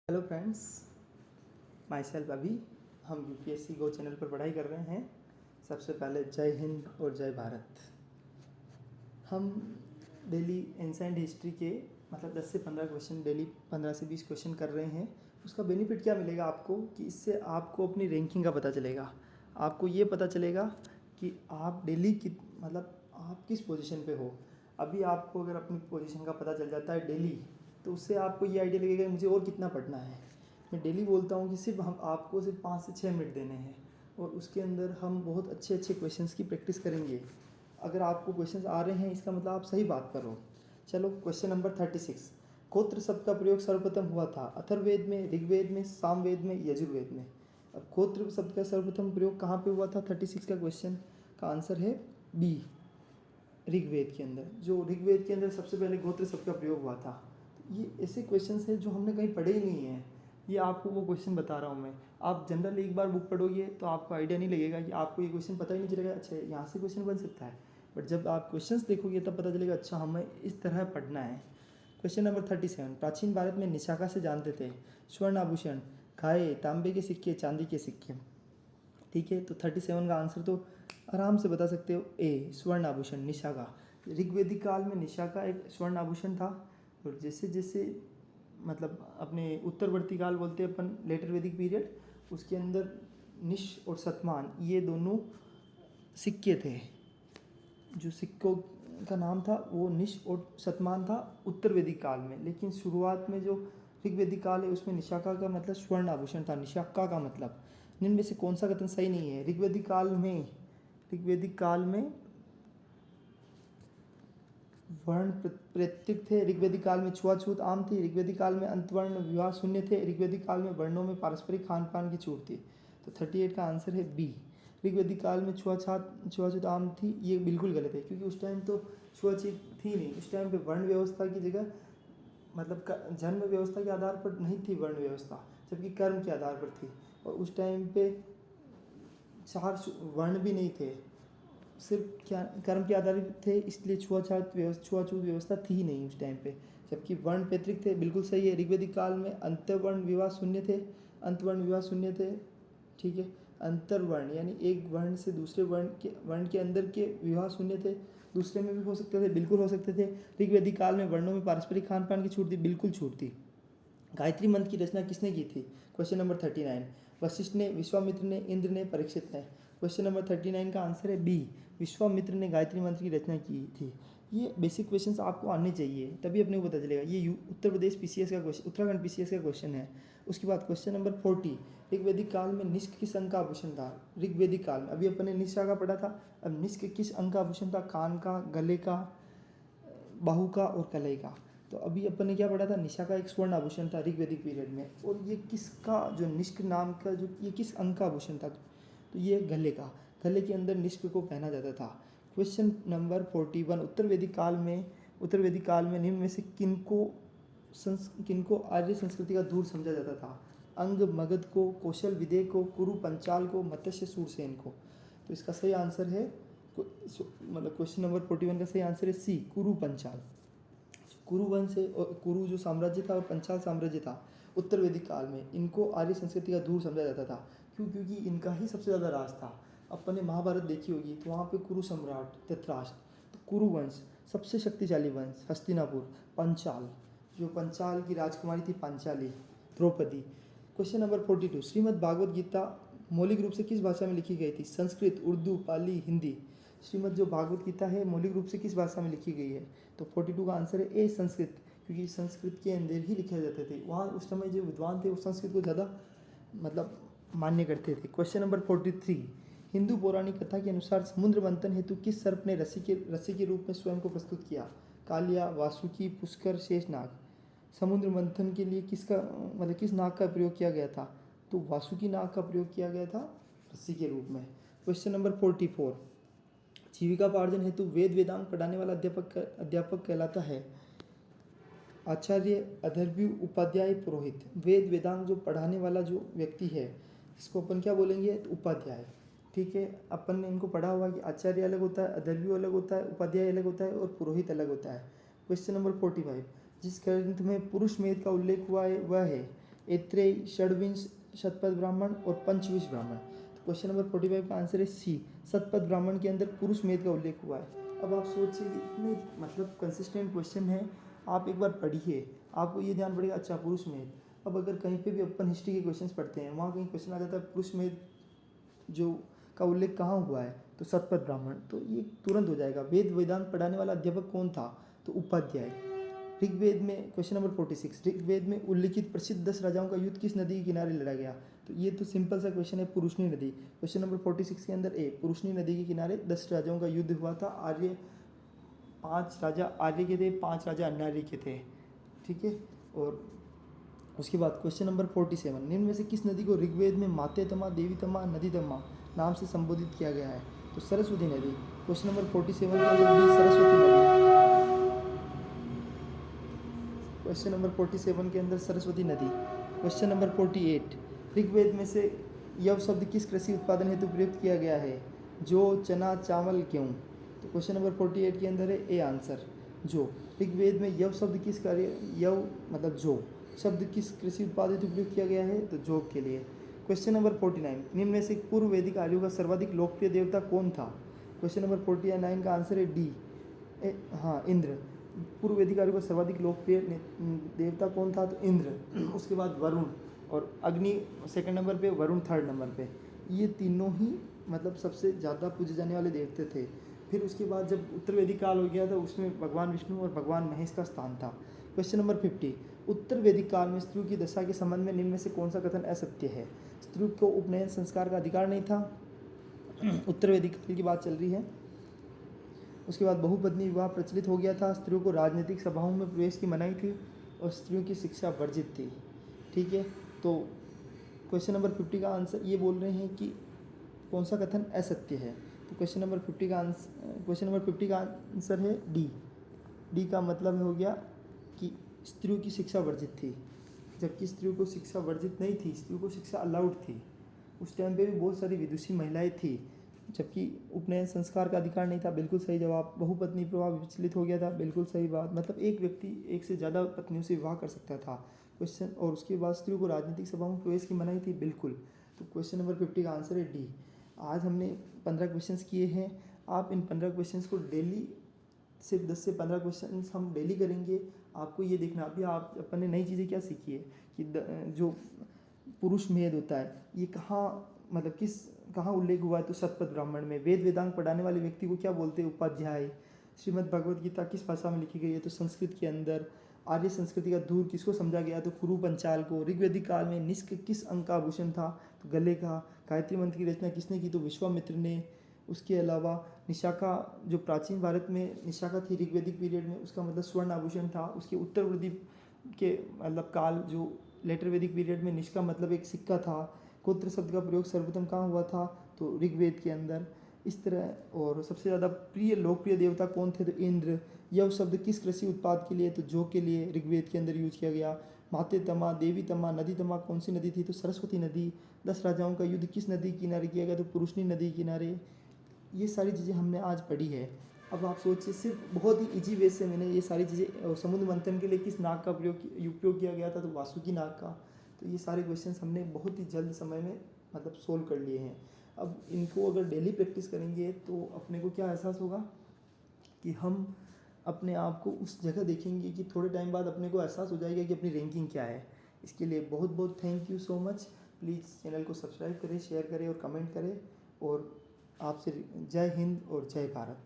Hello friends, my self अभी हम UPSC गो channel पर पढ़ाई कर रहे हैं। सबसे पहले जय हिंद और जय भारत। हम डेली एंसेंट हिस्ट्री के 10 से 15 क्वेश्चन, डेली 15 से 20 क्वेश्चन कर रहे हैं। उसका बेनिफिट क्या मिलेगा आपको कि इससे आपको अपनी रैंकिंग का पता चलेगा। आपको ये पता चलेगा कि आप डेली आप किस पोजीशन पे हो। अभी आपको अगर अपनी पोजीशन का पता चल जाता है डेली, तो उससे आपको ये आइडिया लगेगा कि मुझे और कितना पढ़ना है। मैं डेली बोलता हूँ कि आपको सिर्फ 5 से 6 मिनट देने हैं और उसके अंदर हम बहुत अच्छे अच्छे क्वेश्चंस की प्रैक्टिस करेंगे। अगर आपको क्वेश्चंस आ रहे हैं, इसका मतलब आप सही बात करो। चलो, क्वेश्चन नंबर 36। गोत्र शब्द का प्रयोग सर्वप्रथम हुआ था अथर्ववेद में, ऋग्वेद में, सामवेद में, यजुर्वेद में। अब गोत्र शब्द का सर्वप्रथम प्रयोग कहाँ पे हुआ था? 36 का क्वेश्चन का आंसर है बी, ऋग्वेद के अंदर। जो ऋग्वेद के अंदर सबसे पहले गोत्र शब्द का प्रयोग हुआ था। तो ये ऐसे क्वेश्चंस हैं जो हमने कहीं पढ़े ही नहीं हैं। ये आपको वो क्वेश्चन बता रहा हूँ मैं। आप जनरल एक बार बुक पढ़ोगे तो आपको आइडिया नहीं लगेगा, कि आपको ये क्वेश्चन पता ही नहीं चलेगा अच्छा यहाँ से क्वेश्चन बन सकता है। बट जब आप क्वेश्चंस देखोगे तब पता चलेगा अच्छा हमें इस तरह पढ़ना है। Question number 37। प्राचीन भारत में निशाका से जानते थे स्वर्ण आभूषण, खाए, तांबे के सिक्के, चांदी के सिक्के। ठीक है, तो 37 का आंसर तो आराम से बता सकते हो, ए, स्वर्ण आभूषण, निशाका। ऋग्वेदिक काल में निशाका एक स्वर्ण आभूषण था। और जैसे जैसे अपने उत्तरवर्ती काल बोलते हैं अपन, लेटर वैदिक पीरियड, उसके अंदर निश और शतमान ये दोनों सिक्के थे। जो सिक्कों का नाम था वो निश और शतमान था उत्तर वैदिक काल में। लेकिन शुरुआत में जो ऋग्वेदिक काल है उसमें निशाका का मतलब स्वर्ण आभूषण था। निशाका का मतलब, निम्न में से कौन सा कथन सही नहीं है? ऋग्वेदिक काल में वर्ण प्रतीक थे। ऋग्वेदिक काल में छुआछूत आम थी। ऋग्वेदिक काल में अंतवर्ण विवाह शून्य थे। ऋग्वेदिक काल में वर्णों में पारस्परिक खान पान की छूट थी। तो 38 का आंसर है बी। ऋग्वेदिक काल में छुआछूत आम थी, ये बिल्कुल गलत है, क्योंकि उस टाइम तो छुआछूत थी नहीं। उस टाइम पे वर्ण व्यवस्था की जगह जन्म व्यवस्था के आधार पर नहीं थी वर्ण व्यवस्था, जबकि कर्म के आधार पर थी। और उस टाइम पे 4 वर्ण भी नहीं थे, सिर्फ क्या कर्म के आधारित थे, इसलिए छुआछूत व्यवस्था थी नहीं उस टाइम पे। जबकि वर्ण पैतृक थे, बिल्कुल सही है। ऋग्वेदिक काल में अंतर्वर्ण विवाह शून्य थे। अंतवर्ण विवाह शून्य थे, ठीक है। अंतर्वर्ण यानी एक वर्ण से दूसरे वर्ण के अंदर के विवाह शून्य थे। दूसरे में भी हो सकते थे, बिल्कुल हो सकते थे। ऋग्वेदिक काल में वर्णों में पारस्परिक खान पान की छूट थी, बिल्कुल छूट थी। गायत्री मंत्र की रचना किसने की थी? Question number 39। वशिष्ठ ने, विश्वामित्र ने, इंद्र ने, परीक्षित ने। क्वेश्चन नंबर 39 का आंसर है बी, विश्वामित्र ने गायत्री मंत्र की रचना की थी। ये बेसिक क्वेश्चंस आपको आने चाहिए, तभी अपने को पता चलेगा। ये उत्तर प्रदेश पीसीएस का क्वेश्चन, उत्तराखंड पीसीएस का क्वेश्चन है। उसके बाद क्वेश्चन नंबर 40। ऋग्वेदिक काल में निष्क किस अंग का आभूषण था? ऋग्वेदिक काल में अभी अपन ने निष्ठा का पढ़ा था। अब निष्क किस अंग का आभूषण था? कान का, गले का, बाहु का और कलाई का। तो अभी अपन ने क्या पढ़ा था? निशा का एक स्वर्ण आभूषण था ऋग्वेदिक पीरियड में। और ये किसका, जो निष्क नाम का, जो ये किस अंग का आभूषण था? तो ये गले का, गले के अंदर निष्क को पहना जाता था। Question number 41। उत्तर वैदिक काल में निम्न में से किनको आर्य संस्कृति का दूर समझा जाता था? अंग मगध को, कौशल विदेह को, कुरु पंचाल को, मत्स्य सूरसेन को। तो इसका सही आंसर है, क्वेश्चन नंबर 41 का सही आंसर है सी, कुरु पंचाल। कुरु वंश है, और कुरु जो साम्राज्य था और पंचाल साम्राज्य था उत्तर वैदिक काल में, इनको आर्य संस्कृति का दूर समझा जाता था। क्योंकि इनका ही सबसे ज़्यादा राज था। अपन ने महाभारत देखी होगी, तो वहाँ पे कुरु सम्राट धृतराष्ट्र, तो कुरु वंश सबसे शक्तिशाली वंश, हस्तिनापुर, पंचाल, जो पंचाल की राजकुमारी थी पांचाली, द्रौपदी। Question number 42। श्रीमद् भागवत गीता मौलिक रूप से किस भाषा में लिखी गई थी? संस्कृत, उर्दू, पाली, हिंदी। श्रीमद् जो भागवत गीता है मौलिक रूप से किस भाषा में लिखी गई है? तो 42 का आंसर है ए, संस्कृत। क्योंकि संस्कृत के अंदर ही लिखे जाते थे। वहाँ उस समय जो विद्वान थे वो संस्कृत को ज़्यादा मान्य करते थे। Question number 43। हिंदू पौराणिक कथा के अनुसार समुद्र मंथन हेतु किस सर्प ने रस्सी के रूप में स्वयं को प्रस्तुत किया? कालिया, वासुकी, पुष्कर, शेषनाग। समुद्र मंथन के लिए किस नाग का प्रयोग किया गया था? तो वासुकी नाग का प्रयोग किया गया था रस्सी के रूप में। Question number 44। जीविकापार्जन हेतु वेद वेदांग पढ़ाने वाला अध्यापक कहलाता है? आचार्य, अध्वर्यु, उपाध्याय, पुरोहित। वेद वेदांग जो पढ़ाने वाला जो व्यक्ति है, इसको अपन क्या बोलेंगे? तो उपाध्याय। ठीक है, अपन ने इनको पढ़ा हुआ कि आचार्य अलग होता है, अध्वर्यु अलग होता है, उपाध्याय अलग होता है और पुरोहित अलग होता है। Question number 45। जिस ग्रंथ में पुरुष मेध का उल्लेख हुआ है वह है? ऐत्रेय, षड्विंश, शतपथ ब्राह्मण और पंचविंश ब्राह्मण। तो क्वेश्चन नंबर 45 का आंसर है सी, शतपथ ब्राह्मण के अंदर पुरुष मेद का उल्लेख हुआ है। अब आप सोचिए इतने मतलब कंसिस्टेंट क्वेश्चन है, आप एक बार पढ़िए, आपको ये ध्यान पड़ेगा अच्छा पुरुष मेद। अब अगर कहीं पे भी अपन हिस्ट्री के क्वेश्चंस पढ़ते हैं, वहाँ कहीं क्वेश्चन आ जाता है पुरुष मेद जो का उल्लेख कहाँ हुआ है, तो शतपथ ब्राह्मण, तो ये तुरंत हो जाएगा। वेद वेदांत पढ़ाने वाला अध्यापक कौन था, तो उपाध्याय। ऋग्वेद में क्वेश्चन नंबर 46, ऋग्वेद में उल्लिखित प्रसिद्ध 10 राजाओं का युद्ध किस नदी के किनारे लड़ा गया, तो ये तो सिंपल सा क्वेश्चन है, पुरुषनी नदी। क्वेश्चन नंबर 46 के अंदर ए, पुरुषनी नदी के किनारे 10 राजाओं का युद्ध हुआ था। आर्य 5 राजा आर्य के थे, 5 राजा अनार्य के थे, ठीक है। और उसके बाद क्वेश्चन नंबर 47, निम्न में से किस नदी को ऋग्वेद में मातेतमा, देवीतमा, नदीतमा नाम से संबोधित किया गया है, तो सरस्वती नदी। क्वेश्चन नंबर 47 के अंदर भी सरस्वती नदी। क्वेश्चन नंबर 47 के अंदर सरस्वती नदी। क्वेश्चन नंबर 48, ऋग्वेद में से यव शब्द किस कृषि उत्पादन हेतु प्रयुक्त किया गया है, जौ, चना, चावल, गेहूँ। तो क्वेश्चन नंबर 48 के अंदर है ए आंसर, जो। ऋग्वेद में यव शब्द किस कार्य, यव मतलब जो शब्द किस कृषि उत्पाद हेतु प्रयुक्त किया गया है, तो जौ के लिए। क्वेश्चन नंबर 49, निम्न में से पूर्व वैदिक आर्यों का सर्वाधिक लोकप्रिय देवता कौन था। क्वेश्चन नंबर 49 का आंसर है डी, हाँ इंद्र। पूर्व वैदिक आर्यों का सर्वाधिक लोकप्रिय देवता कौन था, तो इंद्र। उसके बाद वरुण और अग्नि सेकंड नंबर पे, वरुण थर्ड नंबर पे। ये तीनों ही मतलब सबसे ज़्यादा पूजे जाने वाले देवते थे। फिर उसके बाद जब उत्तर वैदिक काल हो गया था, उसमें भगवान विष्णु और भगवान महेश का स्थान था। क्वेश्चन नंबर 50, उत्तर वैदिक काल में स्त्रियों की दशा के संबंध में निम्न में से कौन सा कथन असत्य है। स्त्रियों को उपनयन संस्कार का अधिकार नहीं था, उत्तर वैदिक काल की बात चल रही है। उसके बाद बहुपत्नी विवाह प्रचलित हो गया था, स्त्रियों को राजनीतिक सभाओं में प्रवेश की मनाही थी और स्त्रियों की शिक्षा वर्जित थी, ठीक है। तो क्वेश्चन नंबर 50 का आंसर ये बोल रहे हैं कि कौन सा कथन असत्य है, तो क्वेश्चन नंबर 50 का आंसर है डी। डी का मतलब हो गया कि स्त्रियों की शिक्षा वर्जित थी, जबकि स्त्रियों को शिक्षा वर्जित नहीं थी, स्त्रियों को शिक्षा अलाउड थी। उस टाइम पे भी बहुत सारी विदुषी महिलाएं थी, जबकि उपनयन संस्कार का अधिकार नहीं था, बिल्कुल सही जवाब। बहुपत्नी प्रभाव विचलित हो गया था, बिल्कुल सही बात, मतलब एक व्यक्ति एक से ज़्यादा पत्नियों से विवाह कर सकता था। क्वेश्चन और उसके बाद स्त्रियों को राजनीतिक सभाओं में प्रवेश की मनाही थी, बिल्कुल। तो क्वेश्चन नंबर 50 का आंसर है डी। आज हमने 15 क्वेश्चंस किए हैं। आप इन 15 क्वेश्चंस को डेली सिर्फ 10 से 15 क्वेश्चन हम डेली करेंगे। आपको ये देखना, अभी आप अपन ने नई चीज़ें क्या सीखी है कि जो पुरुष मेद होता है ये कहाँ मतलब कहाँ उल्लेख हुआ है, तो शतपथ ब्राह्मण में। वेद वेदांग पढ़ाने वाले व्यक्ति को क्या बोलते हैं, उपाध्याय। श्रीमद् भगवद गीता किस भाषा में लिखी गई है, तो संस्कृत के अंदर। आर्य संस्कृति का धूर किसको समझा गया, तो कुरु पंचाल को। ऋग्वैदिक काल में निष्क किस अंग का आभूषण था, तो गले का। गायत्री मंत्र की रचना किसने की, तो विश्वामित्र ने। उसके अलावा निशाखा, जो प्राचीन भारत में निशाखा थी ऋग्वैदिक पीरियड में, उसका मतलब स्वर्ण आभूषण था। उसके उत्तरवर्ती के मतलब काल जो लेटर वैदिक पीरियड में निष्का मतलब एक सिक्का था। गोत्र शब्द का प्रयोग सर्वप्रथम कहाँ हुआ था, तो ऋग्वेद के अंदर। इस तरह और सबसे ज़्यादा प्रिय लोकप्रिय देवता कौन थे, तो इंद्र। यव शब्द किस कृषि उत्पाद के लिए, तो जौ के लिए ऋग्वेद के अंदर यूज किया गया। माते तमा, देवी तमा, नदी तमा कौन सी नदी थी, तो सरस्वती नदी। 10 राजाओं का युद्ध किस नदी के किनारे किया गया, तो पुरुषनी नदी किनारे। ये सारी चीज़ें हमने आज पढ़ी है। अब आप सोचिए, सिर्फ बहुत ही इजी वे से मैंने ये सारी चीज़ें। समुद्र मंथन के लिए किस नाग का उपयोग किया गया था, तो वासुकी नाग का। तो ये सारे क्वेश्चंस हमने बहुत ही जल्द समय में मतलब सोल्व कर लिए हैं। अब इनको अगर डेली प्रैक्टिस करेंगे तो अपने को क्या एहसास होगा कि हम अपने आप को उस जगह देखेंगे कि थोड़े टाइम बाद अपने को एहसास हो जाएगा कि अपनी रैंकिंग क्या है। इसके लिए बहुत बहुत thank you so much. Please channel को सब्सक्राइब करें, शेयर करें और कमेंट करें। और आपसे जय हिंद और जय भारत।